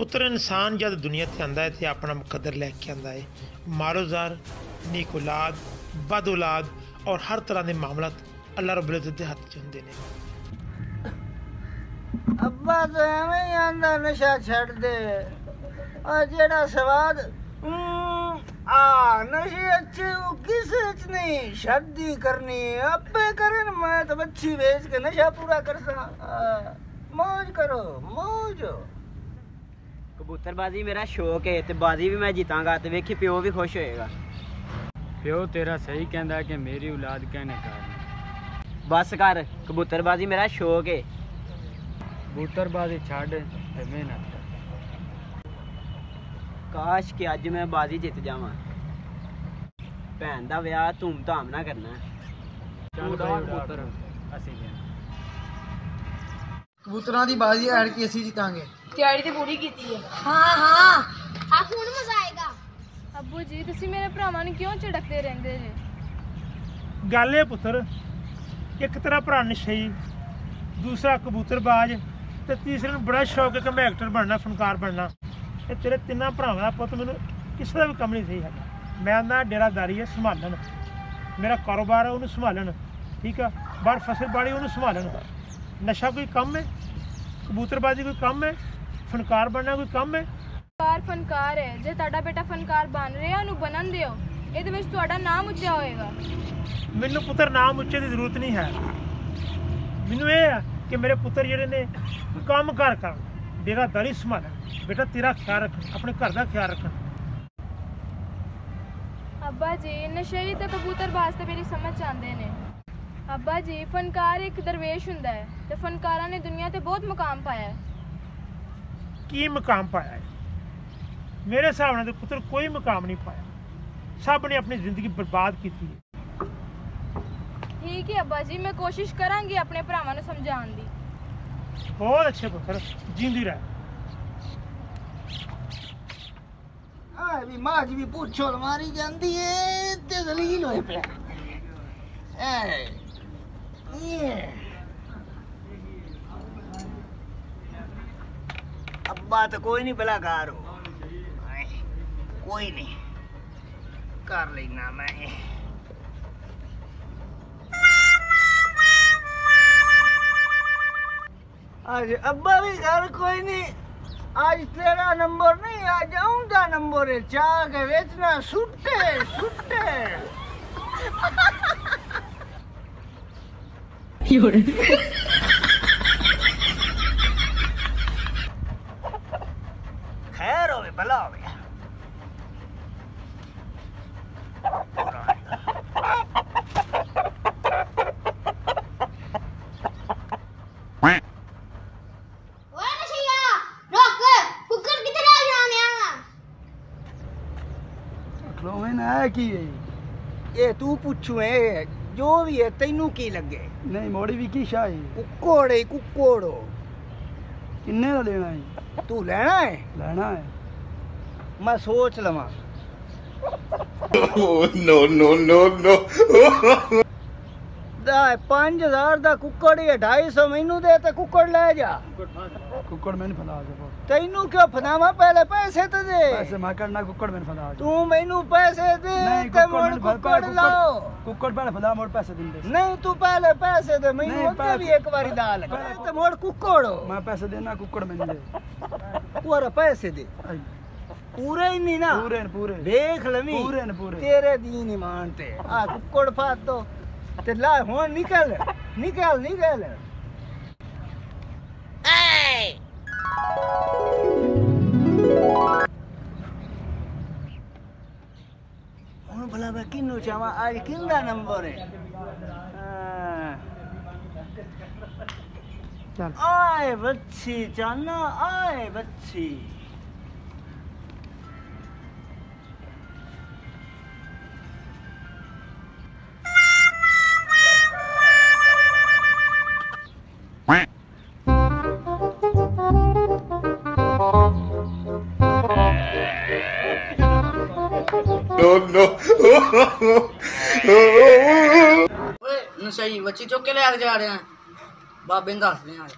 पुत्र इंसान जब दुनिया से आंदा है तो अपना मुकद्दर लैके आंदा है। मारोजार, नेक औलाद, बद औलाद और हर तरह के मामलात अल्लाह रब्बुल इज़्ज़त के हथ च हुंदे ने। अब्बा तो एवें ही आंदा नशा छड़ दे और जेड़ा स्वाद नशे अच्छे वो किसे च नहीं शादी करनी अब्बे करन मैं तो बच्ची बेच के नशा पूरा कर सा। मौज करो मौज। कबूतरबाजी मेरा शौक है ते बाजी भी मैं जीतांगा ते वेखी प्यो भी खुश होएगा। प्यो तेरा सही कहंदा है कि मेरी औलाद कहने का बस कर, कबूतरबाजी मेरा शौक है। कबूतरबाजी छड़ ते मेहनत कर। काश कि अज मैं बाजी जित जावां। भैन दा विआह धूम धाम ना करना। कबूतरां दी बाजी ऐड की असीं जीतांगे। तैयारी तो पूरी की है। हाँ हाँ हाँ हुण मजा आएगा। अब्बू जी तुसी मेरे भरावां नूं क्यों झिड़कदे रहिंदे जे? गल है पुत्र, एक तेरा भरा नशई, दूसरा कबूतरबाज ते तीसरे नूं बड़ा शौक है कि मैं एक्टर बनना, फनकार बनना। ये तेरे तिन्ना भरावां दा पुत्त मैनूं किसी का भी कम नहीं सही है। मैं ना डेरादारी है संभालन, मेरा कारोबार है उन्होंने संभालन, ठीक है, बाहर फसल बाड़ी उन्होंने संभालन। नशा कोई कम है, कबूतरबाजी कोई कम है, फनकार बनना कोई कम है? फनकार है, जे तुहाडा बेटा फनकार बन रहा उन्होंने बनन दिओ, इहदे विच तुहाडा नाम उच्चा होएगा। मैनू पुत्र नाम उच्चे की जरूरत नहीं है। मैनू ये है कि मेरे पुत्र जिहड़े ने काम कार कर, डेरादारी संभालन, बेटा तेरा ख्याल रखन, अपने घर का ख्याल रखन। अब्बा जी नशे ते कबूतरबाज ते मेरी समझ आंदे ने। अब्बा जी फनकार एक दरवेश हुंदा है ते फनकारां ने दुनिया ते बहुत मुकाम पाया है। की मुकाम पाया है? मेरे हिसाब नाल पुत्र कोई मुकाम नहीं पाया, सब ने अपनी जिंदगी बर्बाद की है। ठीक है अब्बा जी, मैं कोशिश करांगी अपने भरावां नूं समझाउण दी। बहुत अच्छे पुत्र, जींदी रह। भी माज भी पूछो मारी जाती है ते जलील होए पे। अब्बा तो कोई नहीं बलाकार हो, कोई नहीं कर लेना मैं। आज अब्बा भी घर कोई नहीं, आज तेरा नंबर नहीं, आज आऊंगा नंबर है। चाह के बेचना सुट्टे सुट्टे। खैर हो भला हो गया। की ये तू पूछू है जो भी है तेनू की लगे? नहीं मोड़ी भी की शाही कुक्कोड़ कुक्कोड़ किन्ने का लेना है? तू लेना है? लेना है मैं सोच लवा। नो नो नो नो 5000 दा कुक्कड़ 250 मैनू दे ते कुक्कड़ ले जा। कुक्कड़ मैंने फला दे तेनू क्यों फनावा? पहले पैसे तो दे। पैसे मैं करना कुक्कड़ मैंने फला दे। तू मैनू पैसे दे ते मोड़ कुक्कड़ लाओ। कुक्कड़ पहले फला मोड़ पैसे दे। नहीं तू पहले पैसे दे, मैनू ओते भी एक बारी दाल ते मोड़ कुक्कड़। मैं पैसे देना कुक्कड़ मैंने दे। पूरा पैसे दे, पूरे ही नहीं ना? पूरे पूरे देख लवी, पूरे न पूरे तेरे दीन ही मानते। आ कुक्कड़ फात दो ते ला हुन निकल निकल निकल। हुन भला मैं किन्नू चावा? आज किंदा नंबर है? आए बच्ची चाना, आए बच्ची। नो नो नशाई बच्ची चुक के ले जा रहे हैं, बाबे दस रहे हैं।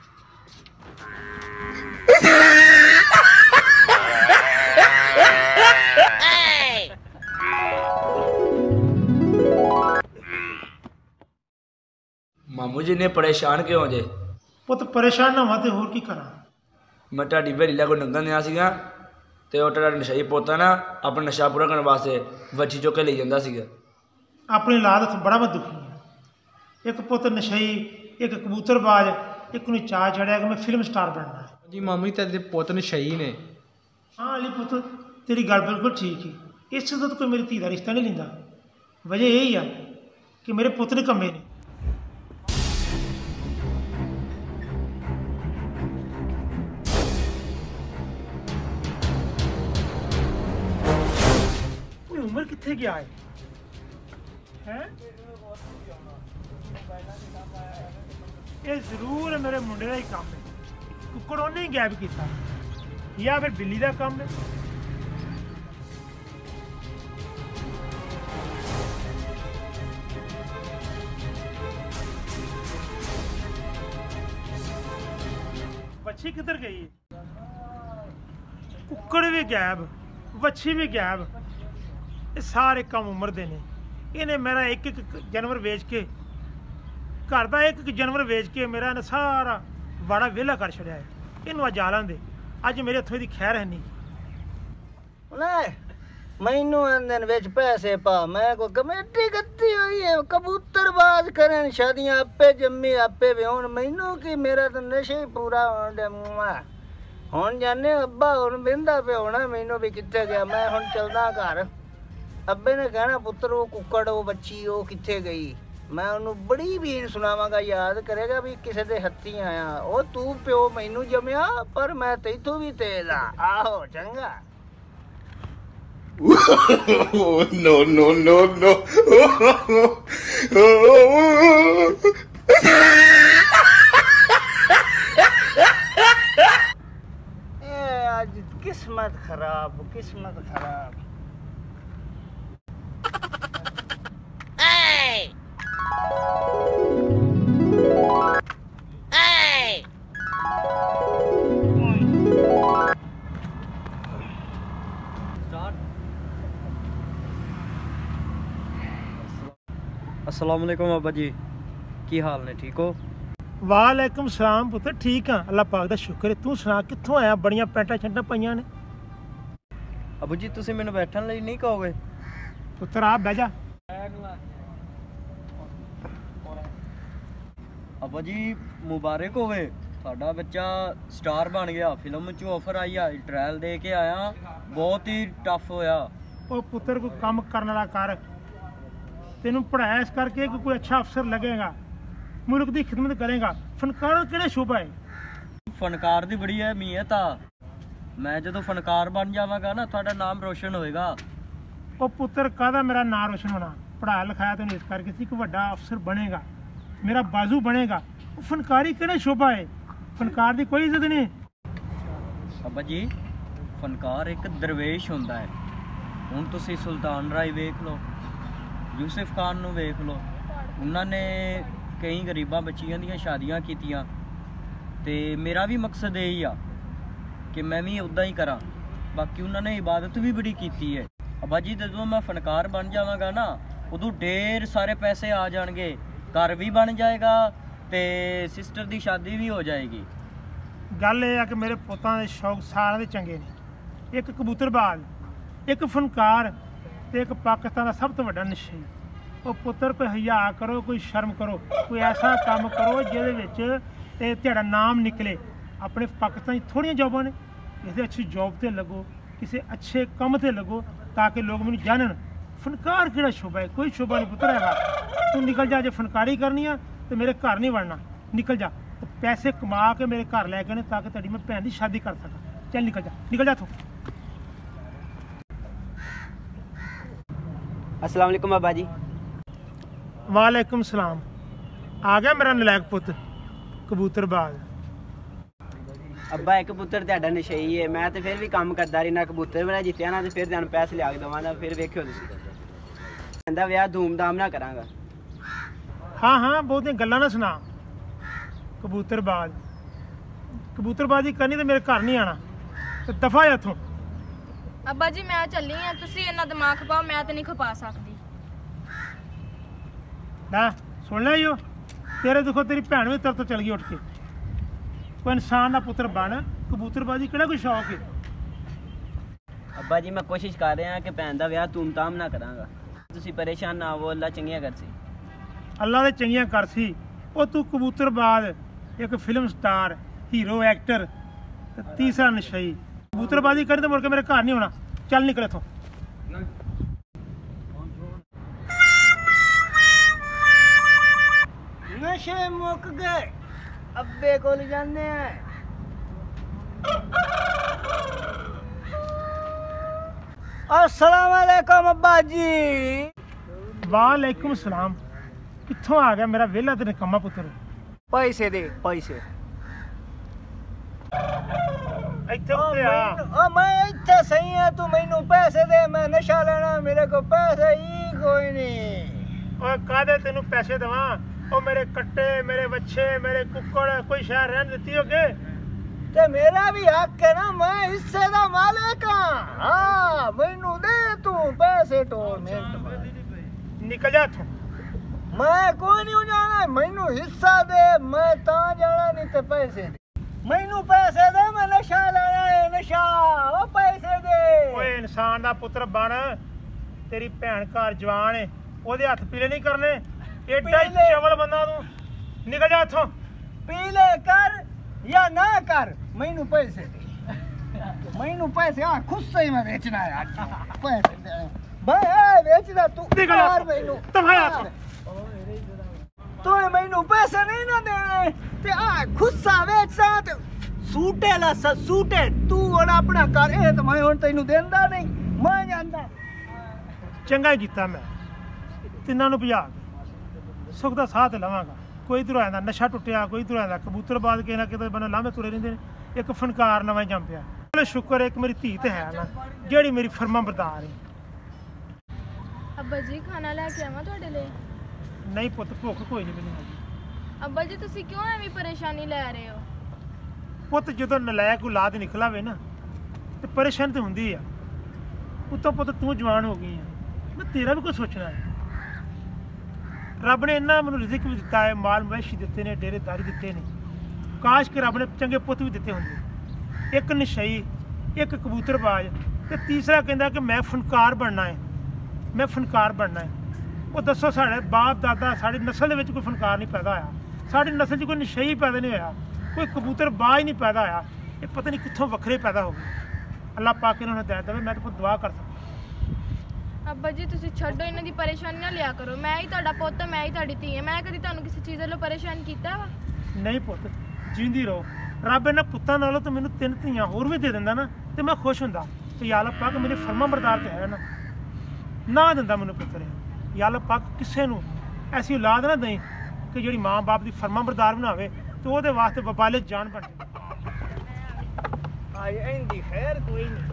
ਮਾਮੂ ਜੀ ਨੇ ਪਰੇਸ਼ਾਨ ਕਿਉਂ ਜੇ? ਪੁੱਤ ਪਰੇਸ਼ਾਨ ਨਾ ਹੋਵਾਂ ਤੇ ਹੋਰ ਕੀ ਕਰਾਂ। ਮੈਂ ਤੁਹਾਡੀ ਭੇਲੀ ਲਾ ਕੋ ਨੰਗਣ ਦਿਆ ਸੀਗਾ ਤੇ ਉਹ ਤੁਹਾਡਾ ਨਸ਼ਈ ਪੋਤਾ ਨਾ ਆਪਣਾ ਨਸ਼ਾ ਪੂਰਾ ਕਰਨ ਵਾਸਤੇ ਵੱਛੀ ਚੁੱਕ ਕੇ ਲਈ ਜਾਂਦਾ ਸੀਗਾ। ਆਪਣੀ ਔਲਾਦ ਤੋਂ ਬੜਾ ਮੈਂ ਦੁਖੀ ਹਾਂ। ਇੱਕ ਪੁੱਤ ਨਸ਼ਈ, ਇੱਕ ਕਬੂਤਰਬਾਜ਼, ਇੱਕ ਨੂੰ ਚਾਅ ਚੜਿਆ ਕਿ ਮੈਂ ਫਿਲਮ ਸਟਾਰ ਬਣਨਾ ਹੈ। ਜੀ ਮਾਮੂ ਜੀ ਤੇਰੇ ਪੁੱਤ ਨਸ਼ਈ ਨੇ। ਹਾਂ ਅਲੀ ਪੁੱਤ ਤੇਰੀ ਗੱਲ ਬਿਲਕੁਲ ਠੀਕ ਹੈ। ਇਸ ਤੋਂ ਤਾਂ ਕੋਈ ਮੇਰੀ ਧੀ ਦਾ ਰਿਸ਼ਤਾ ਨਹੀਂ ਲੈਂਦਾ। ਵਜ੍ਹਾ ਇਹ ਹੀ ਆ ਕਿ ਮੇਰੇ ਪੁੱਤ ਨੇ ਕੰਮੇ ਨੇ। ਕੋਈ ਉਮਰ ਕਿੱਥੇ ਗਿਆ ਹੈ? ਇਹ ਜ਼ਰੂਰ ਮੇਰੇ ਮੁੰਡੇ ਦਾ ਹੀ ਕੰਮ ਹੈ। ਕੁੱਕੜ ਉਹਨੇ ਹੀ ਗਾਇਬ ਕੀਤਾ ਜਾਂ ਫਿਰ ਬਿੱਲੀ ਦਾ ਕੰਮ ਹੈ। ਵੱਛੀ ਕਿੱਧਰ ਗਈ ਹੈ? ਕੁੱਕੜ ਵੀ ਗਾਇਬ, ਵੱਛੀ ਵੀ ਗਾਇਬ। ਇਹ ਸਾਰੇ ਕੰਮ ਉਮਰ ਦੇ ਨੇ। ਇਹਨੇ ਮੇਰਾ ਇੱਕ ਇੱਕ ਜਾਨਵਰ ਵੇਚ ਕੇ, ਘਰ ਦਾ ਇੱਕ ਇੱਕ ਜਾਨਵਰ ਵੇਚ ਕੇ ਮੇਰਾ ਇਹਨੇ ਸਾਰਾ ਵਾੜਾ ਵਿਹਲਾ ਕਰ ਛੱਡਿਆ ਹੈ। ਇਹਨੂੰ ਅੱਜ ਆ ਲੈਂਦੇ, ਅੱਜ ਮੇਰੇ ਹੱਥੋਂ ਦੀ ਖੈਰ ਹੈ ਨਹੀਂ। ਮੈਨੂੰ ਅੰਦਰ ਵਿੱਚ ਪੈਸੇ ਪਾ, ਮੈਂ ਕੋਈ ਕਮੇਟੀ ਕੱਤੀ ਹੋਈ ਹੈ ਕਬੂਤਰਬਾਜ਼ ਕਰਨ ਸ਼ਾਦੀਆਂ ਆਪੇ ਜੰਮੀ ਆਪੇ ਵਿਆਹੁਣ। ਮੈਨੂੰ ਕੀ, ਮੇਰਾ ਤਾਂ ਨਸ਼ਾ ਹੀ ਪੂਰਾ ਹੋਣ ਡਿਆ ਮੂੰਹਾਂ। ਹੁਣ ਜਾਣੇ ਅੱਬਾ ਹੁਣ ਬਿੰਦਾ ਪਿਆ ਹੋਣਾ ਮੈਨੂੰ ਵੀ ਕਿੱਥੇ ਗਿਆ। ਮੈਂ ਹੁਣ ਚੱਲਦਾ ਘਰ। ਅੱਬੇ ਨੇ ਕਹਿਣਾ ਪੁੱਤਰ ਉਹ ਕੁੱਕੜ ਉਹ ਬੱਚੀ ਉਹ ਕਿੱਥੇ ਗਈ। ਮੈਂ ਉਹਨੂੰ ਬੜੀ ਬੀਨ ਸੁਣਾਵਾਂਗਾ, ਯਾਦ ਕਰੇਗਾ ਵੀ ਕਿਸੇ ਦੇ ਹੱਥੀਂ ਆਇਆ। ਉਹ ਤੂੰ ਪਿਓ ਮੈਨੂੰ ਜੰਮਿਆ ਪਰ ਮੈਂ ਤੈਥੋਂ ਵੀ ਤੇਜ਼ ਆ। ਆਹੋ ਚੰਗਾ। No, no, no, no. आज किस्मत खराब, किस्मत खराब। अस्सलामुअलैकुम अब्बा जी, की हाल ने? ठीक हो? वालेकुम सलाम पुत्र, ठीक हाँ अल्लाह पाक दा शुक्र है। तू सुना कित्थों आया? बड़ियां पैंटा शैंटा पाइयां ने। अब्बू जी तुसीं मैनूं बैठण लई नहीं कहोगे? पुत्र आ बह जा। अब्बा जी मुबारक होवे, साडा बच्चा स्टार बन गया। फिल्म चों ऑफर आई आ, ट्रायल दे के आया, बहुत ही टफ होया। ओ पुत्र कोई काम करने वाला कर। तेनू पढ़ाया इस करके कि कोई अच्छा अफसर लगेगा, मुल्क की खिदमत करेगा। फनकार किहड़े शोभा है? फनकार दी बड़ी अहमियत आ। मैं जो फनकार बन जावांगा ना तुहाडा नाम रोशन होएगा। ओ पुत्र काहदा मेरा नाम रोशन होना? पढ़ाया लिखाया तेन इस करके सी कि वड्डा अफसर बनेगा, मेरा बाजू बनेगा। फनकारी किहड़े शोभा है? फनकार की कोई इज्जत नहीं। अब्बा जी फनकार एक दरवेश हुंदा है। हुण तुसीं सुल्तान राय वेख लो, यूसुफ खान नूं वेख लो, उन्होंने कई गरीबां बच्चियां दियां शादियां कीतियां। ते मेरा भी मकसद यही आ कि मैं भी उदा ही करा। बाकी उन्होंने इबादत भी बड़ी कीती है। अब्बा जी जदों मैं फनकार बन जावांगा ना उदों ढेर सारे पैसे आ जाएंगे, घर भी बन जाएगा ते सिस्टर दी शादी भी हो जाएगी। गल यह है कि मेरे पुत्तां दे शौक सारे दे चंगे ने। एक कबूतरबाज, एक फनकार ते एक पाकिस्तान का सब तो वड्डा नशई। वो पुत्र कोई हया करो, कोई शर्म करो, कोई ऐसा काम करो जिहदे विच तेरा नाम निकले। अपने पाकिस्तान थोड़ियां जॉबां ने, किसी अच्छी जॉब ते लगो, किसी अच्छे काम ते लगो ताकि लोग मैनूं जानन। फनकार किहड़ा शोभा है? कोई शोभा नहीं पुत्र हैगा। तू निकल जा, जे फनकारी करनी है तो मेरे घर नहीं वड़ना। निकल जा, तो पैसे कमा के मेरे घर लैके आने ताकि तेरी मैं भैन की शादी कर सका। चल निकल जा, निकल जा इत्थों। अस्सलाम वालेकुम अब्बा जी। वालेकुम सलाम। आ गया मेरा नलायक पुत कबूतरबाज। अब्बा एक पुत्र तुहाडा नशई है। मैं तो फिर भी काम करदा रही, कबूतर मेरा जित्तिया ना तो फिर तुहानूं पैसे लिया के देवांगा। फिर वेखियो तुसीं कहंदा विआह धूमधाम ना करांगा। हाँ हाँ बहुतियां गल्लां ना सुना। कबूतरबाज कबूतरबाजी करनी तो मेरे घर नहीं आना। तो दफा है इत्थों। अब्बा जी मैं चली हाँ, तुसीं इन्ना दिमाग खपाओ, मैं तो नहीं खपा सकदी। लै सुन लै यो, तेरे देखो तेरी भैन भी तेरे तो चल गई उठ के। कोई इंसान का पुत्र बन, कबूतरबाजी किहड़ा कोई शौक है? ਅੱਬਾ ਜੀ ਮੈਂ ਕੋਸ਼ਿਸ਼ ਕਰ ਰਿਹਾ ਕਿ ਭੈਣ ਦਾ ਵਿਆਹ ਧੂਮਧਾਮ ਨਾਲ ਕਰਾਂਗਾ। ਤੁਸੀਂ ਪਰੇਸ਼ਾਨ ਨਾ ਹੋਵੋ, ਅੱਲਾ ਚੰਗੀਆਂ ਕਰਸੀ। अल्लाह दे चंगियां कर सी। ਉਹ ਤੂੰ ਕਬੂਤਰਬਾਜ਼, ਇੱਕ ਫਿਲਮ ਸਟਾਰ, ਹੀਰੋ ਐਕਟਰ ਤੇ ਤੀਸਰਾ ਨਸ਼ਈ। ਕਬੂਤਰਬਾਜ਼ੀ ਕਰੀ ਤਾਂ ਮੁੜ ਕੇ ਮੇਰੇ ਘਰ ਨਹੀਂ ਆਉਣਾ। ਚੱਲ ਨਿਕਲ ਇੱਥੋਂ। नशे मुक गए, अब्बे को ले जाने हैं। अस्सलाम वालेकुम अब्बा जी। वालेकुम सलाम। कित्थों आ गया मेरा वेला ते निकम्मा पुत्र? पैसे दे पैसे। ਇੱਥੇ ਉੱਤੇ ਆ। मैं इतना सही है, तू मैनू पैसे दे, मैं नशा लेना, मेरे को पैसे ही कोई नहीं। ਓਏ ਕਾਹਦੇ ਤੈਨੂੰ ਪੈਸੇ ਦੇਵਾਂ? ਉਹ ਮੇਰੇ ਕੱਟੇ, ਮੇਰੇ ਵੱਛੇ, ਮੇਰੇ ਕੁੱਕੜ ਕੋਈ ਸ਼ਹਿਰ ਰਹਿਣ ਦਿੱਤੀ ਹੋਗੇ? ते मेरा भी हक है ना, मैं हिस्से दा मालिक हां। हाँ मैनू दे तू पैसे टोर मिनट। निकल जा इत्थों। मैं कोई नहीं जाना, मैनू हिस्सा दे, मैं ता जाना नहीं ते पैसे दे। मैनू पैसे दे, मैं नशा लेना है, नशा। ओ पैसे दे। ਓਏ ਇਨਸਾਨ ਦਾ ਪੁੱਤਰ ਬਣ। ਤੇਰੀ ਭੈਣ ਘਰ ਜਵਾਨ ਏ, ਉਹਦੇ ਹੱਥ ਪੀਲੇ ਨਹੀਂ ਕਰਨੇ। ਏਡਾ ਹੀ ਚਵਲ ਬੰਦਾ ਤੂੰ। ਨਿਕਲ ਜਾ ਇੱਥੋਂ। पीले कर या ना कर, मैनू पैसे दे। मैनू पैसे, हाँ खुद से ही मैं बेचना है आज। पैसे दे भाई, बेचना तू। निकल जा। यार मैनू तफाया तो मैनू पैसे नहीं ना देने ते आ खुद सा बेचना ते सूटे ला सूटे तू और अपना कर। ए तो मैं हुण तैनू देंदा नहीं, मैं जानदा। ਚੰਗਾ ਹੀ ਕੀਤਾ ਮੈਂ ਤਿੰਨਾਂ ਨੂੰ ਭਜਾ ਕੇ ਸੁੱਖ ਦਾ ਸਾਥ ਲਵਾਂਗਾ। ਕੋਈ ਇੱਧਰੋਂ ਆਉਂਦਾ ਨਸ਼ਾ ਟੁੱਟਿਆ, ਕੋਈ ਇੱਧਰੋਂ ਆਉਂਦਾ ਕਬੂਤਰਬਾਜ਼, ਕਿਸੇ ਨਾ ਕਿਤੇ ਬੰਨੇ ਲਾਂਭੇ ਤੁਰੇ ਰਹਿੰਦੇ ਨੇ। ਇੱਕ ਫਨਕਾਰ ਨਵਾਂ ਹੀ ਜੰਮ ਪਿਆ। ਚਲੋ ਸ਼ੁਕਰ ਹੈ ਇੱਕ ਮੇਰੀ ਧੀ ਤੇ ਹੈ ਨਾ ਜਿਹੜੀ ਮੇਰੀ ਫਰਮਾਂ ਬਰਦਾਰ ਹੈ। ਅੱਬਾ ਜੀ ਖਾਣਾ ਲੈ ਕੇ ਆਵਾਂ ਤੁਹਾਡੇ ਲਈ? ਨਹੀਂ ਪੁੱਤ, ਭੁੱਖ ਕੋਈ ਨਹੀਂ ਮੈਨੂੰ ਹੈਗੀ। ਅੱਬਾ ਜੀ ਤੁਸੀਂ ਕਿਉਂ ਐਵੇਂ ਪਰੇਸ਼ਾਨੀ ਲੈ ਰਹੇ ਹੋ? ਪੁੱਤ ਜਦੋਂ ਨਲਾਇਕ ਔਲਾਦ ਨਿਕਲਾਵੇ ਨਾ ਤੇ ਪਰੇਸ਼ਾਨੀ ਤੇ ਹੁੰਦੀ ਆ। ਉੱਤੋਂ ਪੁੱਤ ਤੂੰ ਜਵਾਨ ਹੋ ਗਈ ਆ, ਮੈਂ ਤੇਰਾ ਵੀ ਕੁਝ ਸੋਚਣਾ ਹੈ। ਰੱਬ ਨੇ ਇੰਨਾ ਮੈਨੂੰ ਰਿਜ਼ਕ ਵੀ ਦਿੱਤਾ ਹੈ, ਮਾਲ ਮਵੇਸ਼ੀ ਦਿੱਤੇ ਨੇ, ਡੇਰੇਦਾਰੀ ਦਿੱਤੇ ਨੇ। ਕਾਸ਼ ਕਿ ਰੱਬ ਨੇ ਚੰਗੇ ਪੁੱਤ ਵੀ ਦਿੱਤੇ ਹੁੰਦੇ। ਇੱਕ ਨਸ਼ਈ, ਇੱਕ ਕਬੂਤਰਬਾਜ਼ ਤੇ ਤੀਸਰਾ ਕਹਿੰਦਾ ਕਿ ਮੈਂ ਫਨਕਾਰ ਬਣਨਾ ਹੈ, ਮੈਂ ਫਨਕਾਰ ਬਣਨਾ ਹੈ। ਉਹ ਦੱਸੋ ਸਾਡੇ ਬਾਪ ਦਾਦਾ, ਸਾਡੀ ਨਸਲ ਦੇ ਵਿੱਚ ਕੋਈ ਫਨਕਾਰ ਨਹੀਂ ਪੈਦਾ ਹੋਇਆ। ਸਾਡੀ ਨਸਲ 'ਚ ਕੋਈ ਨਸ਼ਈ ਪੈਦਾ ਨਹੀਂ ਹੋਇਆ, ਕੋਈ ਕਬੂਤਰਬਾਜ਼ ਨਹੀਂ ਪੈਦਾ ਹੋਇਆ। ਇਹ ਪਤਾ ਨਹੀਂ ਕਿੱਥੋਂ ਵੱਖਰੇ ਪੈਦਾ ਹੋ ਗਏ। ਅੱਲਾਹ ਪਾਕ ਇਹਨਾਂ ਨੂੰ ਹਦਾਇਤ ਦੇਵੇ। ਮੈਂ ਤਾਂ ਪੁੱਤ ਦੁਆ ਕਰ ਸਕਦਾ। ਅੱਬਾ ਜੀ ਤੁਸੀਂ ਛੱਡੋ ਇਹਨਾਂ ਦੀ ਪਰੇਸ਼ਾਨੀ ਨਾ ਲਿਆ ਕਰੋ। ਮੈਂ ਹੀ ਤੁਹਾਡਾ ਪੁੱਤ, ਮੈਂ ਹੀ ਤੁਹਾਡੀ ਧੀ ਹਾਂ। ਮੈਂ ਕਦੀ ਤੁਹਾਨੂੰ ਕਿਸੇ ਚੀਜ਼ ਵੱਲੋਂ ਪਰੇਸ਼ਾਨ ਕੀਤਾ ਵਾ? ਨਹੀਂ ਪੁੱਤ, ਜਿੰਦੀ ਰਹੋ। ਰੱਬ ਇਹਨਾਂ ਪੁੱਤਾਂ ਨਾਲੋਂ ਤਾਂ ਮੈਨੂੰ 3 ਧੀਆਂ ਹੋਰ ਵੀ ਦੇ ਦਿੰਦਾ ਨਾ ਤੇ ਮੈਂ ਖੁਸ਼ ਹੁੰਦਾ। ਤੇ ਯਾ ਅੱਲਾਹ ਪਾਕ ਮੇਰੇ ਫਰਮਾਂ ਬਰਦਾਰ ਤੇ ਹੈ ਨਾ ਦਿੰਦਾ ਮੈਨੂੰ ਪੁੱਤਰ। ਯਾ ਅੱਲਾਹ ਪਾਕ ਕਿਸੇ ਨੂੰ ਐਸੀ ਔਲਾਦ ਨਾ ਦੇਈ ਕਿ ਜਿਹੜੀ ਮਾਂ ਬਾਪ ਦੀ ਫਰਮਾਂ ਬਰਦਾਰ ਬਣਾਵੇ ਤੇ ਉਹਦੇ ਵਾਸਤੇ ਵਬਾਲੇ ਜਾਨ ਬਣ ਜਾਵੇ। ਆਏ ਇੰਦੀ ਖੈਰ ਕੋਈ ਨਹੀਂ।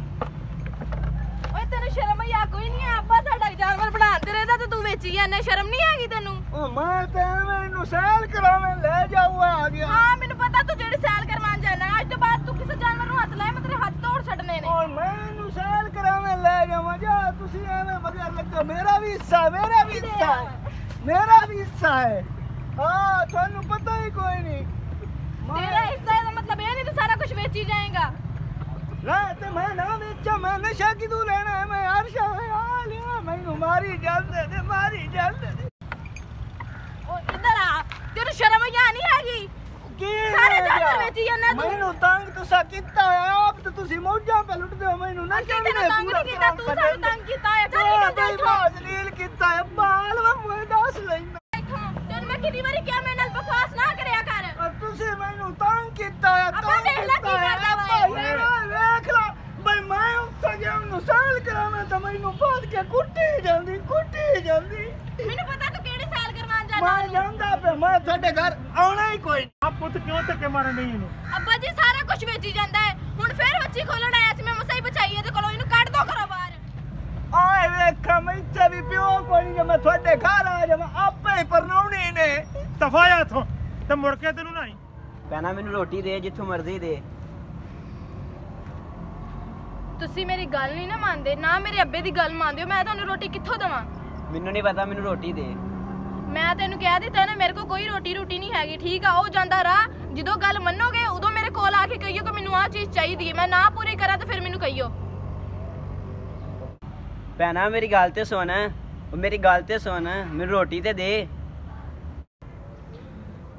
ਓਏ ਤੈਨੂੰ ਸ਼ਰਮ ਆ ਕੋਈ ਨਹੀਂ ਹੈ? ਅੱਬਾ ਸਾਡਾ ਜਾਨਵਰ ਬਣਾਉਂਦੇ ਰਹਿੰਦਾ ਤੇ ਤੂੰ ਵੇਚੀ ਜਾਂਦਾ। ਸ਼ਰਮ ਨਹੀਂ ਹੈਗੀ ਤੈਨੂੰ? ਉਹ ਮੈਂ ਤਾਂ ਮੈਨੂੰ ਸੈਲ ਕਰਾਵੇਂ ਲੈ ਜਾਊਗਾ ਆ ਗਿਆ। ਹਾਂ ਮੈਨੂੰ ਪਤਾ ਤੂੰ ਜਿਹੜੀ ਸੈਲ ਕਰਵਾਉਣ ਜਾਣਾ। ਅੱਜ ਤੋਂ ਬਾਅਦ ਤੂੰ ਕਿਸੇ ਜਾਨਵਰ ਨੂੰ ਹੱਥ ਲਾਏ ਮੈਂ ਤੇਰੇ ਹੱਥ ਤੋੜ ਛੱਡਨੇ ਨੇ। ਔਰ ਮੈਨੂੰ ਸੈਲ ਕਰਾਵੇਂ ਲੈ ਜਾਵਾਂ ਜਾ। ਤੁਸੀਂ ਐਵੇਂ ਮਗਰ ਲੱਗੋ। ਮੇਰਾ ਵੀ ਹਿੱਸਾ, ਮੇਰਾ ਵੀ ਹਿੱਸਾ ਹੈ, ਮੇਰਾ ਵੀ ਹਿੱਸਾ ਹੈ। ਹਾਂ ਤੁਹਾਨੂੰ ਪਤਾ ਹੀ ਕੋਈ ਨਹੀਂ। ਤੇਰਾ ਹਿੱਸਾ ਦਾ ਮਤਲਬ ਇਹ ਨਹੀਂ ਤੂੰ ਸਾਰਾ ਕੁਝ ਵੇਚੀ ਜਾਏਗਾ। ਲੈ ਤੇ ਮੈਂ ਨਾ ਵੇਚਾਂ, ਮੈਂ ਨਸ਼ਾ ਕਿਦੋਂ ਲੈਣਾ ਹੈ? ਮੈਂ ਅਰਸ਼ਾ ਆ ਲਿਆ, ਮੈਨੂੰ ਮਾਰੀ ਜਾਂਦੇ ਤੇ ਮਾਰੀ ਜਾਂਦੇ। ਓ ਇੱਧਰ ਆ, ਤੈਨੂੰ ਸ਼ਰਮ ਨਹੀਂ ਹੈਗੀ? ਕੀ ਸਾਰੇ ਜਾਨਵਰ ਵੇਚੀ ਜਾਂਦਾ ਤੂੰ। ਮੈਨੂੰ ਤੰਗ ਤੁਸੀਂ ਕੀਤਾ ਹੈ ਆਪ ਤੇ ਤੁਸੀਂ ਮੌਜਾਂ ਪੇ ਲੁੱਟਦੇ ਹੋ। ਮੈਨੂੰ ਨਾ ਅਸੀਂ ਤੈਨੂੰ ਤੰਗ ਨਹੀਂ ਕੀਤਾ, ਤੂੰ ਸਾਨੂੰ ਤੰਗ ਕੀਤਾ ਹੈ। ਚੱਲ ਨਿਕਲ ਜਾ ਇੱਥੋਂ। ਬਾਜ਼ਲੀਲ ਕੀਤਾ ਹੈ ਬਾਲ ਮੈਂ ਦੱਸ ਲੈਂਦਾ। ਤੈਨੂੰ ਮੈਂ ਕਿੰਨੀ ਵਾਰੀ ਕਿਹਾ ਮੇਰੇ ਨਾਲ ਬਕਵਾਸ ਨਾ ਕਰਿਆ ਕਰ। ਤੁਸੀਂ ਮੈਨੂੰ ਤੰਗ ਕੀਤਾ ਹੈ। ਆਪਾਂ ਵੇਖ ਲੈ ਕੀ ਕਰਦਾ ਵਾ। ਵੇਖ ਲੈ ਬਈ ਮੈਂ ਉੱਤੇ ਗਿਆ ਉਹਨੂੰ ਸਾਲ ਕਰਾਵਾਂ ਤਾਂ ਮੈਨੂੰ ਬਾਦ ਕੇ ਕੁੱਟੀ ਜਾਂਦੀ। ਮੈਨੂੰ ਪਤਾ ਤੂੰ ਕਿਹੜੀ ਸਾਲ ਕਰਵਾਉਣ ਜਾਣਾ। ਮੈਂ ਜਾਂਦਾ ਪਿਆ, ਮੈਂ ਤੁਹਾਡੇ ਘਰ ਆਉਣਾ ਹੀ ਕੋਈ। ਆ ਪੁੱਤ ਕਿਉਂ ਧੱਕੇ ਮਾਰਨ ਨਹੀਂ ਇਹਨੂੰ? ਅੱਬਾ ਜੀ ਸਾਰਾ ਕੁਝ ਵੇਚੀ ਜਾਂਦਾ ਹੈ। ਹੁਣ ਫੇਰ ਬੱਚੀ ਖੋਲਣ ਆਇਆ ਸੀ। ਮੈਂ ਮਸਾਂ ਹੀ ਬਚਾਈ ਇਹਦੇ ਕੋਲੋਂ। ਇਹਨੂੰ ਕੱਢ ਦੋ ਘਰੋਂ ਬਾਹਰ। ਆਏ ਵੇਖਾਂ ਮੈਂ ਇੱਥੇ ਵੀ ਪਿਓ ਕੋਈ ਨਹੀਂ। ਜੇ ਮੈਂ ਤੁਹਾਡੇ ਘਰ ਆ ਜਾਵਾਂ ਆਪੇ ਹੀ ਪਰਨਾਉਣੀ ਨੇ। ਦਫਾ ਜਾ ਇੱਥੋਂ ਤੇ ਮੁੜ ਕੇ ਤੈਨੂੰ ਨਾ ਆਈ। ਭੈਣਾ ਮੈਨੂੰ ਰੋਟੀ ਦੇ, ਜਿੱਥੋਂ ਮਰਜ਼ੀ ਦੇ। ਤੁਸੀਂ ਮੇਰੀ ਗੱਲ ਨਹੀਂ ਨਾ ਮੰਨਦੇ, ਨਾ ਮੇਰੇ ਅੱਬੇ ਦੀ ਗੱਲ ਮੰਨਦੇ ਹੋ। ਮੈਂ ਤੁਹਾਨੂੰ ਰੋਟੀ ਕਿੱਥੋਂ ਦੇਵਾਂ? ਮੈਨੂੰ ਨਹੀਂ ਪਤਾ, ਮੈਨੂੰ ਰੋਟੀ ਦੇ। ਮੈਂ ਤੈਨੂੰ ਕਹਿ ਦਿੱਤਾ ਨਾ ਮੇਰੇ ਕੋਲ ਕੋਈ ਰੋਟੀ ਰੂਟੀ ਨਹੀਂ ਹੈਗੀ ਠੀਕ ਆ। ਉਹ ਜਾਂਦਾ ਰਾਹ ਜਦੋਂ ਗੱਲ ਮੰਨੋਗੇ ਉਦੋਂ ਮੇਰੇ ਕੋਲ ਆ ਕੇ ਕਹੀਓ ਕਿ ਮੈਨੂੰ ਆਹ ਚੀਜ਼ ਚਾਹੀਦੀ ਹੈ। ਮੈਂ ਨਾ ਪੂਰੀ ਕਰਾਂ ਤਾਂ ਫਿਰ ਮੈਨੂੰ ਕਹੀਓ। ਭੈਣਾ ਮੇਰੀ ਗੱਲ ਤੇ ਸੁਣ, ਉਹ ਮੇਰੀ ਗੱਲ ਤੇ ਸੁਣ, ਮੈਨੂੰ ਰੋਟੀ ਤੇ ਦੇ।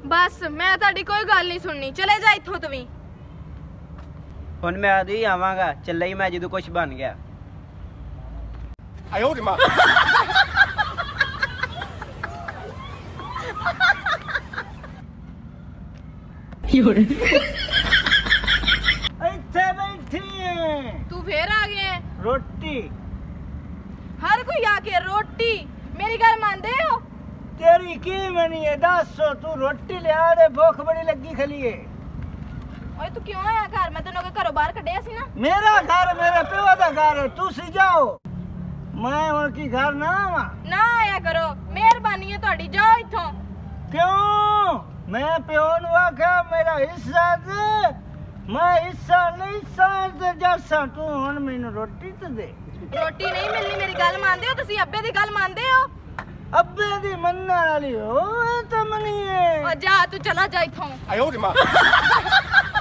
ਬਸ ਮੈਂ ਤੁਹਾਡੀ ਕੋਈ ਗੱਲ ਨਹੀਂ ਸੁਣਨੀ, ਚਲੇ ਜਾ ਇੱਥੋਂ ਤੂੰ ਵੀ। ਹੁਣ ਮੈਂ ਉਦੋਂ ਹੀ ਆਵਾਂਗਾ, ਚੱਲੇ ਹੀ ਮੈਂ ਜਦੋਂ ਕੁਝ ਬਣ ਗਿਆ। ਆਇਓ ਰੇ ਮਾਂ। ਇੱਥੇ ਬੈਠੀ ਏ ਤੂੰ ਫੇਰ ਆ ਗਿਆ ਰੋਟੀ। ਹਰ ਕੋਈ ਆ ਕੇ ਰੋਟੀ। ਮੇਰੀ ਗੱਲ ਮੰਨਦੇ ਹੋ? ਤੇਰੀ ਕੀ ਬਣੀ ਹੈ ਦੱਸ। ਤੂੰ ਰੋਟੀ ਲਿਆ ਦੇ, ਭੁੱਖ ਬੜੀ ਲੱਗੀ ਖਲੀ ਏ। ਓਏ ਤੂੰ ਕਿਉਂ ਆਇਆ ਘਰ? ਮੈਂ ਤੈਨੂੰ ਘਰੋਂ ਬਾਹਰ ਕੱਢਿਆ ਸੀ ਨਾ। ਮੇਰਾ ਘਰ ਮੇਰੇ ਪਿਓ ਦਾ ਘਰ, ਤੁਸੀਂ ਜਾਓ। ਮੈਂ ਹੁਣ ਕੀ ਘਰ ਨਾ ਆਵਾਂ? ਨਾ ਆਇਆ ਕਰੋ, ਮਿਹਰਬਾਨੀ ਹੈ ਤੁਹਾਡੀ, ਜਾਓ ਇੱਥੋਂ। ਕਿਉਂ? ਮੈਂ ਪਿਓ ਨੂੰ ਆਖਿਆ ਮੇਰਾ ਹਿੱਸਾ ਦੇ, ਮੈਂ ਹਿੱਸਾ ਨਹੀਂ ਸਾਂਝਦਾ ਜੱਸਾਂ। ਤੂੰ ਹੁਣ ਮੈਨੂੰ ਰੋਟੀ ਤੇ ਦੇ। ਰੋਟੀ ਨਹੀਂ ਮਿਲਣੀ। ਮੇਰੀ ਗੱਲ ਮੰਨਦੇ ਹੋ ਤੁਸੀਂ? ਅੱਬੇ ਦੀ ਗੱਲ ਮੰਨਦੇ ਹੋ? ਅੱਬੇ ਦੀ ਮੰਨਣ ਵਾਲੀ ਹੋਏ ਤਾਂ ਮੰਨੀਏ। ਓ ਜਾ ਤੂੰ, ਚਲਾ ਜਾ ਇੱਥੋਂ। ਆਇਓ ਰੇ ਮਾਂ।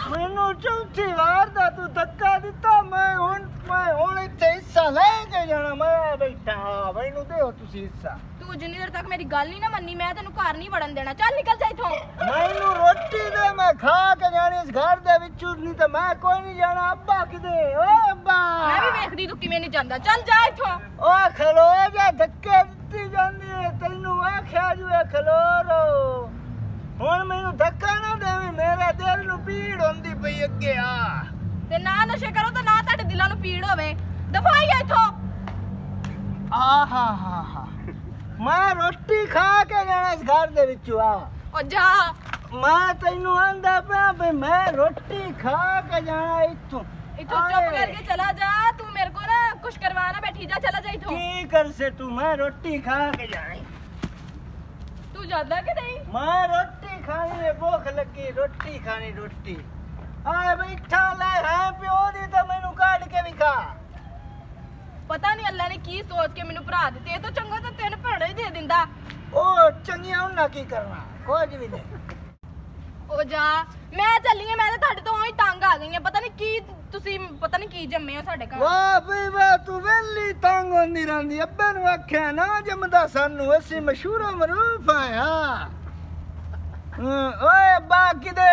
ਮੈਨੂੰ ਚੌਥੀ ਵਾਰ ਦਾ ਤੂੰ ਧੱਕਾ ਦਿੱਤਾ। ਮੈਂ ਹੁਣ ਇੱਥੇ ਹਿੱਸਾ ਲੈ ਕੇ ਜਾਣਾ। ਮੈਂ ਬੈਠਾ, ਮੈਨੂੰ ਦਿਓ ਤੁਸੀਂ ਹਿੱਸਾ। ਤੂੰ ਜਿੰਨੀ ਦੇਰ ਤੱਕ ਮੇਰੀ ਗੱਲ ਨਹੀਂ ਨਾ ਮੰਨੀ ਮੈਂ ਤੈਨੂੰ ਘਰ ਨਹੀਂ ਵੜਨ ਦੇਣਾ। ਚੱਲ ਨਿਕਲ ਜਾ ਇੱਥੋਂ। ਮੈਨੂੰ ਰੋਟੀ ਦੇ, ਮੈਂ ਖਾ ਕੇ ਜਾਣੀ ਇਸ ਘਰ ਦੇ ਵਿੱਚੋਂ, ਨਹੀਂ ਤਾਂ ਮੈਂ ਕੋਈ ਨਹੀਂ ਜਾਣਾ। ਅੱਬਾ ਕਿਦੇ? ਓਏ ਅੱਬਾ। ਮੈਂ ਵੀ ਵੇਖਦੀ ਤੂੰ ਕਿਵੇਂ ਨਹੀਂ ਜਾਂਦਾ। ਚੱਲ ਜਾ ਇੱਥੋਂ। ਓਏ ਖਲੋ ਜਾ, ਧੱਕੇ ਦਿੱਤੀ ਜਾਂਦੀ ਹੈ। ਤੈਨੂੰ ਆਖਿਆ ਜੂ ਖਲੋ ਰੋ। ਹੁਣ ਮੈਨੂੰ ਧੱਕਾ ਨਾ ਦੇਵੀਂ, ਮੇਰੇ ਦਿਲ ਨੂੰ ਪੀੜ ਹੁੰਦੀ ਪਈ ਅੱਗੇ ਆ। ਤੇ ਨਾ ਨਸ਼ੇ ਕਰੋ ਤੇ ਨਾ ਤੁਹਾਡੇ ਦਿਲਾਂ ਨੂੰ ਪੀੜ ਹੋਵੇ। ਦਫਾਈ ਇੱਥੋਂ। ਆਹਾ ਹਾ ਹਾ। ਮੈਂ ਰੋਟੀ ਖਾ ਕੇ ਜਾਣਾ ਇਸ ਘਰ ਦੇ ਵਿੱਚੋਂ ਆ। ਓ ਜਾ। ਮੈਂ ਤੈਨੂੰ ਆਂਦਾ ਪਿਆ ਵੀ ਮੈਂ ਰੋਟੀ ਖਾ ਕੇ ਜਾਣਾ ਇੱਥੋਂ। ਇੱਥੋਂ ਚੁੱਪ ਕਰਕੇ ਚਲਾ ਜਾ। ਤੂੰ ਮੇਰੇ ਕੋ ਨਾ ਕੁਛ ਕਰਵਾ ਨਾ ਬੈਠੀ ਜਾ। ਚਲਾ ਜਾ ਇੱਥੋਂ। ਕੀ ਕਰ ਸੇ ਤੂੰ? ਮੈਂ ਰੋਟੀ ਖਾ ਕੇ ਜਾਣੀ। ਤੂੰ ਜਾਂਦਾ ਕਿ ਨਹੀਂ? ਮੈਂ ਰੋਟੀ ਖਾਣੀ ਹੈ, ਭੁੱਖ ਲੱਗੀ। ਰੋਟੀ ਖਾਣੀ, ਰੋਟੀ। ਆਏ ਬੈਠਾ ਲੈ ਹੈ ਪਿਓ ਦੀ ਤਾਂ ਮੈਨੂੰ ਕੱਢ ਕੇ ਵੀ ਖਾ। ਪਤਾ ਨਹੀਂ ਅੱਲਾ ਨੇ ਕੀ ਸੋਚ ਕੇ ਮੈਨੂੰ ਭਰਾ ਦਿੱਤੇ। ਇਹ ਤਾਂ ਚੰਗਾ ਤਾਂ ਤਿੰਨ ਭੈਣਾਂ ਹੀ ਦੇ ਦਿੰਦਾ। ਉਹ ਚੰਗੀਆਂ ਉਹਨਾਂ ਕੀ ਕਰਨਾ, ਕੁਝ ਵੀ ਨਹੀਂ। ਉਹ ਜਾ। ਮੈਂ ਚੱਲੀ ਆ। ਮੈਂ ਤਾਂ ਤੁਹਾਡੇ ਤੋਂ ਹੀ ਤੰਗ ਆ ਗਈ ਆ। ਪਤਾ ਨਹੀਂ ਕੀ ਤੁਸੀਂ ਪਤਾ ਨਹੀਂ ਕੀ ਜੰਮੇ ਹੋ ਸਾਡੇ ਘਰ। ਵਾਹ ਬਈ ਵਾਹ, ਤੂੰ ਵੇਲੀ ਤੰਗ ਹੁੰਦੀ ਰਹਿੰਦੀ। ਅੱਬੇ ਨੂੰ ਆਖਿਆ ਨਾ ਜੰਮਦਾ ਸਾਨੂੰ, ਅਸੀਂ ਮਸ਼ਹੂਰ ਮਰੂਫ ਆਇਆ। ਓਏ ਅੱਬਾ ਕਿਦੇ?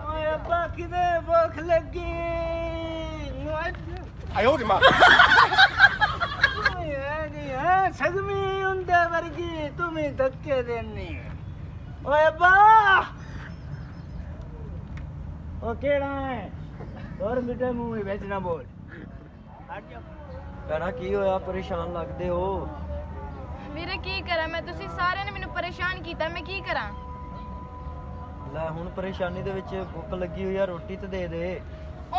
ਓਏ ਅੱਬਾ ਕਿਦੇ? ਭੁੱਖ ਲੱਗੀ। ਆਇਓ ਰੇ ਮਾਂ। ਸਗਮੀ ਹੁੰਦੇ ਵਰਗੀ ਤੂੰ ਵੀ ਧੱਕੇ ਦੇਣੀ। ਓਏ ਅੱਬਾ ਉਹ ਕਿਹੜਾ ਹੈ? और मिठे मुंह में बेचना बोल। ਭੈਣਾ ਕੀ ਹੋਇਆ? ਪਰੇਸ਼ਾਨ ਲੱਗਦੇ ਹੋ। ਵੀਰੇ ਕੀ ਕਰਾਂ ਮੈਂ? ਤੁਸੀਂ ਸਾਰਿਆਂ ਨੇ ਮੈਨੂੰ ਪਰੇਸ਼ਾਨ ਕੀਤਾ। ਮੈਂ ਕੀ ਕਰਾਂ? ਲੈ ਹੁਣ ਪਰੇਸ਼ਾਨੀ ਦੇ ਵਿੱਚ ਭੁੱਖ ਲੱਗੀ ਹੋਈ ਆ, ਰੋਟੀ ਤੇ ਦੇ ਦੇ।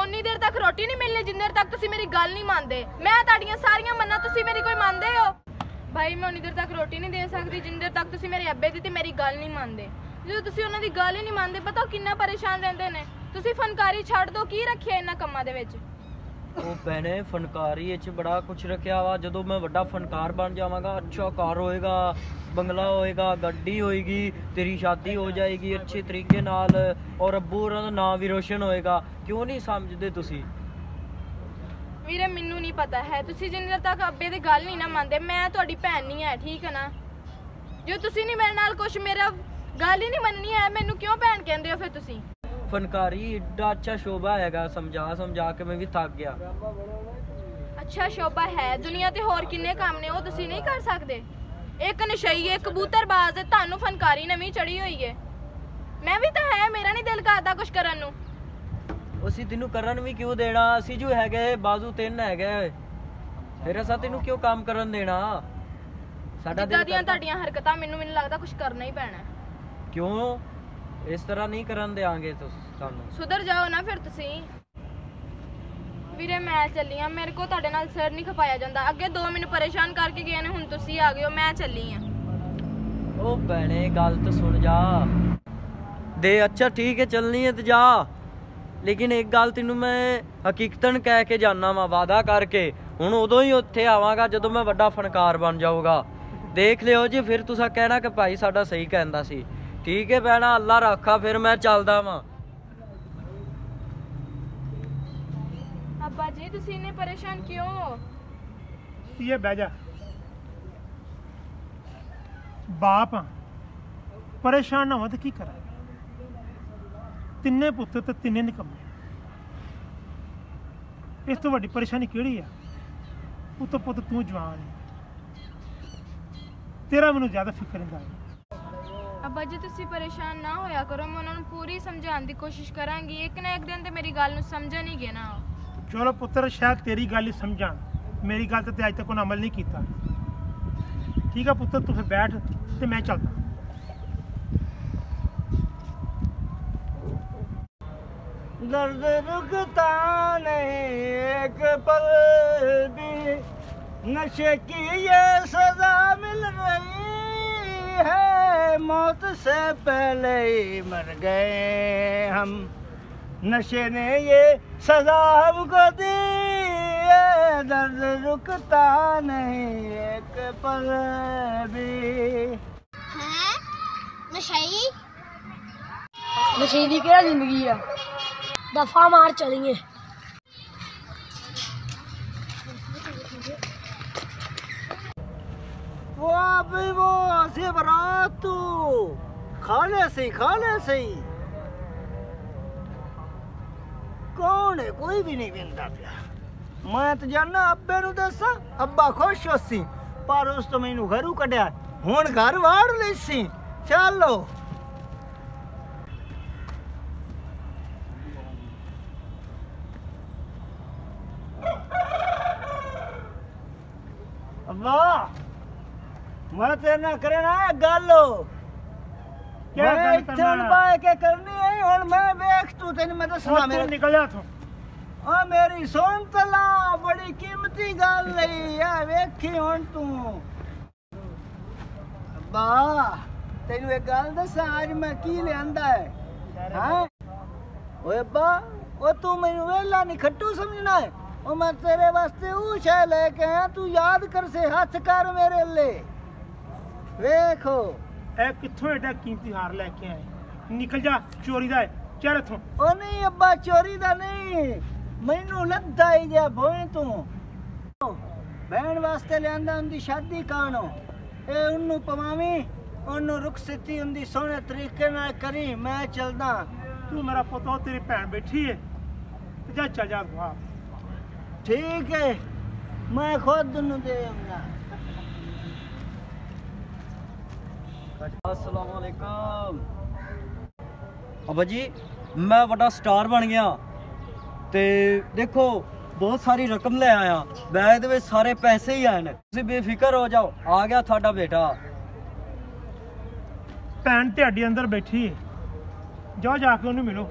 ਉਨੀ ਦੇਰ ਤੱਕ ਰੋਟੀ ਨਹੀਂ ਮਿਲਣੀ ਜਿੰਨੇ ਦੇਰ ਤੱਕ ਤੁਸੀਂ ਮੇਰੀ ਗੱਲ ਨਹੀਂ ਮੰਨਦੇ। ਮੈਂ ਤੁਹਾਡੀਆਂ ਸਾਰੀਆਂ ਮੰਨਾਂ, ਤੁਸੀਂ ਮੇਰੀ ਕੋਈ ਮੰਨਦੇ ਹੋ? ਭਾਈ ਮੈਂ ਉਨੀ ਦੇਰ ਤੱਕ ਰੋਟੀ ਨਹੀਂ ਦੇ ਸਕਦੀ ਜਿੰਨੇ ਦੇਰ ਤੱਕ ਤੁਸੀਂ ਮੇਰੇ ਅੱਬੇ ਦੀ ਤੇ ਮੇਰੀ ਗੱਲ ਨਹੀਂ ਮੰਨਦੇ। ਜਦੋਂ ਤੁਸੀਂ ਉਹਨਾਂ ਦੀ ਗੱਲ ਹੀ ਨਹੀਂ ਮੰਨਦੇ, ਪਤਾ ਉਹ ਕਿੰਨਾ ਪਰੇਸ਼ਾਨ ਰਹਿੰਦੇ ਨੇ। ਤੁਸੀਂ ਫਨਕਾਰੀ ਛੱਡ ਦੋ, ਕੀ ਰੱਖਿਆ ਇਹਨਾਂ ਕੰਮਾਂ ਦੇ ਵਿੱਚ? ਉਹ ਭੈਣੇ ਫਨਕਾਰੀ ਵਿੱਚ ਬੜਾ ਕੁਝ ਰੱਖਿਆ ਵਾ। ਜਦੋਂ ਮੈਂ ਵੱਡਾ ਫਨਕਾਰ ਬਣ ਜਾਵਾਂਗਾ, ਅੱਛਾ ਘਰ ਹੋਏਗਾ, ਬੰਗਲਾ ਹੋਏਗਾ, ਗੱਡੀ ਹੋਏਗੀ, ਤੇਰੀ ਸ਼ਾਦੀ ਹੋ ਜਾਏਗੀ ਅੱਛੇ ਤਰੀਕੇ ਨਾਲ, ਔਰ ਅੱਬੂ ਹੋਰਾਂ ਦਾ ਨਾਂ ਵੀ ਰੋਸ਼ਨ ਹੋਏਗਾ। ਕਿਉਂ ਨਹੀਂ ਸਮਝਦੇ ਤੁਸੀਂ? ਵੀਰੇ ਮੈਨੂੰ ਨਹੀਂ ਪਤਾ ਹੈ। ਤੁਸੀਂ ਜਿੰਨੇ ਦੇਰ ਤੱਕ ਅੱਬੇ ਦੀ ਗੱਲ ਨਹੀਂ ਨਾ ਮੰਨਦੇ, ਮੈਂ ਤੁਹਾਡੀ ਭੈਣ ਨਹੀਂ ਹੈ, ਠੀਕ ਹੈ ਨਾ? ਜੋ ਤੁਸੀਂ ਨਹੀਂ ਮੇਰੇ ਨਾਲ ਕੁਝ ਮੇਰਾ ਗੱਲ ਹੀ ਨਹੀਂ ਮੰਨਣੀ ਹੈ, ਮੈਨੂੰ ਕਿਉਂ ਭੈਣ ਕਹਿੰਦੇ ਹੋ ਫਿਰ ਤੁਸੀਂ? ਫਨਕਾਰੀ ਏਡਾ ਅੱਛਾ ਸ਼ੋਭਾ ਹੈਗਾ, ਸਮਝਾ ਕੇ ਮੈਂ ਵੀ ਥੱਕ ਗਿਆ। ਅੱਛਾ ਸ਼ੋਭਾ ਹੈ, ਦੁਨੀਆ ਤੇ ਹੋਰ ਕਿੰਨੇ ਕੰਮ ਨੇ, ਉਹ ਤੁਸੀਂ ਨਹੀਂ ਕਰ ਸਕਦੇ? ਇੱਕ ਨਸ਼ਈ ਹੈ, ਕਬੂਤਰਬਾਜ਼ ਹੈ, ਤੁਹਾਨੂੰ ਫਨਕਾਰੀ ਨਵੀਂ ਚੜੀ ਹੋਈ ਹੈ। ਮੈਂ ਵੀ ਤਾਂ ਹੈ, ਮੇਰਾ ਨਹੀਂ ਦਿਲ ਕਰਦਾ ਕੁਝ ਕਰਨ ਨੂੰ। ਅਸੀਂ ਤੈਨੂੰ ਕਰਨ ਵੀ ਕਿਉਂ ਦੇਣਾ? ਅਸੀਂ ਜੋ ਹੈਗੇ ਬਾਜ਼ੂ ਤਿੰਨ ਹੈਗੇ, ਫਿਰ ਅਸਾਂ ਤੈਨੂੰ ਕਿਉਂ ਕੰਮ ਕਰਨ ਦੇਣਾ? ਸਾਡਾ ਜਿੱਦਾਂ ਦੀਆਂ ਤੁਹਾਡੀਆਂ ਹਰਕਤਾਂ ਮੈਨੂੰ ਲੱਗਦਾ ਕੁਝ ਕਰਨਾ ਹੀ ਪੈਣਾ। ਕਿਉਂ? ਇਸ ਤਰ੍ਹਾਂ ਨਹੀਂ ਕਰਨ ਦੇਾਂਗੇ ਤੁਸੀਂ ਸਾਨੂੰ। ਸੁਧਰ ਜਾਓ ਨਾ ਫਿਰ ਤੁਸੀਂ। ਵੀਰੇ ਮੈਂ ਚੱਲੀ ਆ, ਮੇਰੇ ਕੋ ਤੁਹਾਡੇ ਨਾਲ ਸਿਰ ਨਹੀਂ ਖਪਾਇਆ ਜਾਂਦਾ। ਅੱਗੇ 2 ਮੈਨੂੰ ਪਰੇਸ਼ਾਨ ਕਰਕੇ ਗਏ ਨੇ, ਹੁਣ ਤੁਸੀਂ ਆ ਗਏ ਹੋ, ਮੈਂ ਚੱਲੀ ਆ। ਉਹ ਭੈਣੇ ਗੱਲ ਤਾਂ ਸੁਣ ਜਾ ਦੇ। ਅੱਛਾ ਠੀਕ ਹੈ ਚੱਲਣੀ ਹੈ ਤੇ ਜਾ, ਲੇਕਿਨ ਇੱਕ ਗੱਲ ਤੈਨੂੰ ਮੈਂ ਹਕੀਕਤਨ ਕਹਿ ਕੇ ਜਾਣਾ ਵਾ, ਵਾਦਾ ਕਰਕੇ। ਹੁਣ ਉਦੋਂ ਹੀ ਉੱਥੇ ਆਵਾਂਗਾ ਜਦੋਂ ਮੈਂ ਵੱਡਾ ਫਨਕਾਰ ਬਣ ਜਾਊਗਾ। देख लियो जी, फिर तुसा कहना कि भाई साडा सही कहंदा सी। ठीक है भैना, अल्लाह रखा, फिर मैं चलदा वां। अब्बा जी तुसी इन्ने परेशान क्यों हो? ये बह जा, बाप हाँ, परेशान ना हो तो की करा। तिन्ने पुत्तर ते तिन्ने निकम्मे, इस तो वड्डी परेशानी केड़ी है? पुत्त पुत्त तू जवान है, तेरा मैनू ज्यादा फिक्र नहीं है। अब्बा जी तुसी परेशान ना होया करो, मैं उन्होंने पूरी समझाने की कोशिश करांगी। एक ना एक दिन ते मेरी गल नू समझन ही गए ना। चलो पुत्र, शायद तेरी गल ही समझा, मेरी गल ते अज तक उन्हें अमल नहीं किया। ठीक है पुत्र, तू फिर बैठ ते मैं चलता। दर्द रुकता नहीं एक पल भी, नशे की ये सजा मिल रही है, मौत से पहले ही मर गए हम, नशे ने ये सजा हमको दी है, दर्द रुकता नहीं एक पल भी। हैं नशई नशे दी क्या जिंदगी है, दफा मार चलेंगे। वो अभी वो जेवरात तू खाने से कौन है? कोई भी नहीं बिंदा पिया। मैं तो जाना अब्बे नू दसा, अब्बा खुश हो सी, पर उस तो मैनू घरू कढ़िया, हुण घर वाड़ ली सी। चलो अब्बा, मैं तेरे ना करे ना गल क्या गल करना? बाय के करनी है। हुण मैं वेख तू तेन मैं दसना, तू निकल जा तू। ओ मेरी सुन तला, बड़ी कीमती गल है, वेखी हुण तू। अब्बा तेनू एक गल दसा, आज मैं की लियांदा है। हां ओए अब्बा, ओ तू मैनू वेला नहीं खट्टू समझना है। ओ मैं तेरे वास्ते वो शै लेके आया, तू याद कर से हाथ कर मेरे ले। वेखो ए कित्थों एडा कीमती हार लेके आए? निकल जा, चोरी दा है, चल इत्थों। ओ नहीं अब्बा, चोरी दा नहीं, मैनू लद्दा ही गया भोए तू। बहन वास्ते लियांदा, उनकी शादी कानो ए उन्नू पवावी, उन्नू रुखसती उनकी सोहने तरीके नाल करी। मैं चलदा। तू मेरा पुत्त, तेरी भैन बैठी है, जा चल जा बाहर। ठीक है, मैं खुद उन्नू दे आऊंगा। अस्सलाम वालेकुम। अब्बा जी मैं बड़ा स्टार बन गया, ते देखो बहुत सारी रकम ले आया, बैग दे सारे पैसे ही आए ने। तुसीं बेफिक्र हो जाओ, आ गया थाड़ा बेटा। भैन तेरी अंदर बैठी है, जाओ जाके उन्हें मिलो।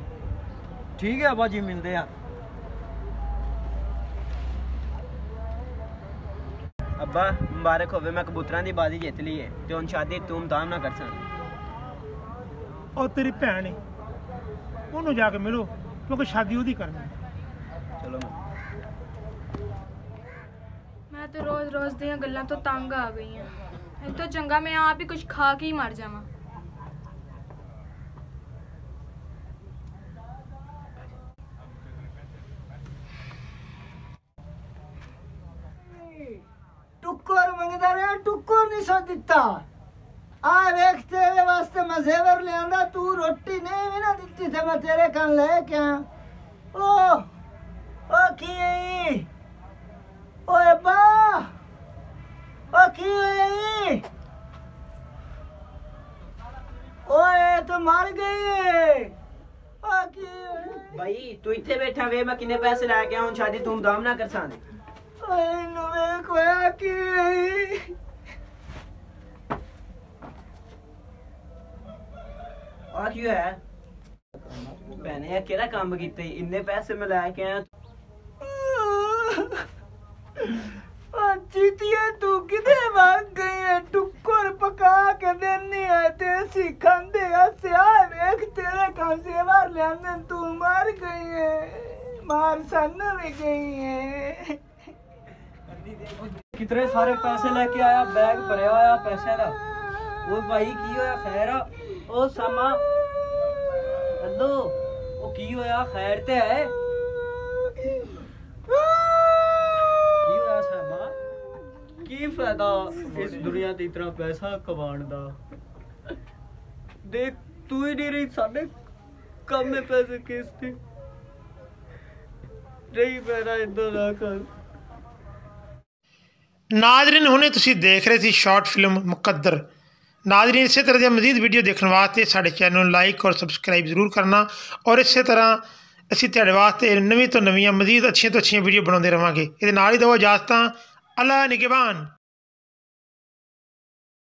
ठीक है अब्बा जी, मिलते हैं। अब्बा मुबारक होवे, मैं कबूतरां दी बाजी जित ली है ते हुण शादी धूम-धाम ना करसन। और तेरी भैन है, उन्हें जाके मिलो, क्योंकि शादी उदी करनी है। चलो मैं तो रोज रोज दियां गल्लां तो तंग आ गई हैं। इस तो चंगा मैं आप ही कुछ खा के ही मर जावां। टुक्कर मंगदा रहा, टुक्कर नहीं सो दिता। आ वेख तेरे वास्ते मैं जेवर ले आंदा, तू रोटी नहीं भी ना दिती थे, मैं तेरे कन ले के आया। ओ की ओए बा, ओ की ओए तो मर गई। ओ की भाई तू इत्थे बैठा वे, मैं किन्ने पैसे ला के हुण शादी धूम-धाम ना करसान। ओए नु वेख होया की आ क्यों है? मैंने केड़ा काम कीते, इन्ने पैसे मैं ला के आया। चीतिया तू किधे भाग गई है? टुक्कर पका के देनी है तेसी खांदे ऐसे आ वेख तेरे कहां से बाहर ले तू मर गई है, मार सन भी गई है। कितने सारे पैसे लेके आया, बैग भरिया होया पैसे दा। ओ भाई की होया, खैर आ? ओ सामा हेलो, ओ की होया, खैर ते है? की होया सामा? की फायदा इस दुनिया ते इतना पैसा कमाने दा? देख तू ही नहीं रही, साडे कम में पैसे किस थे नहीं, मेरा इधर ना कर। नाजरीन हुणे तुसीं देख रहे थे शॉर्ट फिल्म मुकद्दर। नाजरीन इस तरह की मजीद वीडियो देखने वास्ते साडे चैनल नूं लाइक और सबसक्राइब जरूर करना, और इस तरह असीं तुहाडे वास्ते नवीं तो नवीं मजीद अच्छियां तो अच्छियां वीडियो बनाते रहेंगे। ये नाल ही दो इजाजतां। अल्लाह निगहबान।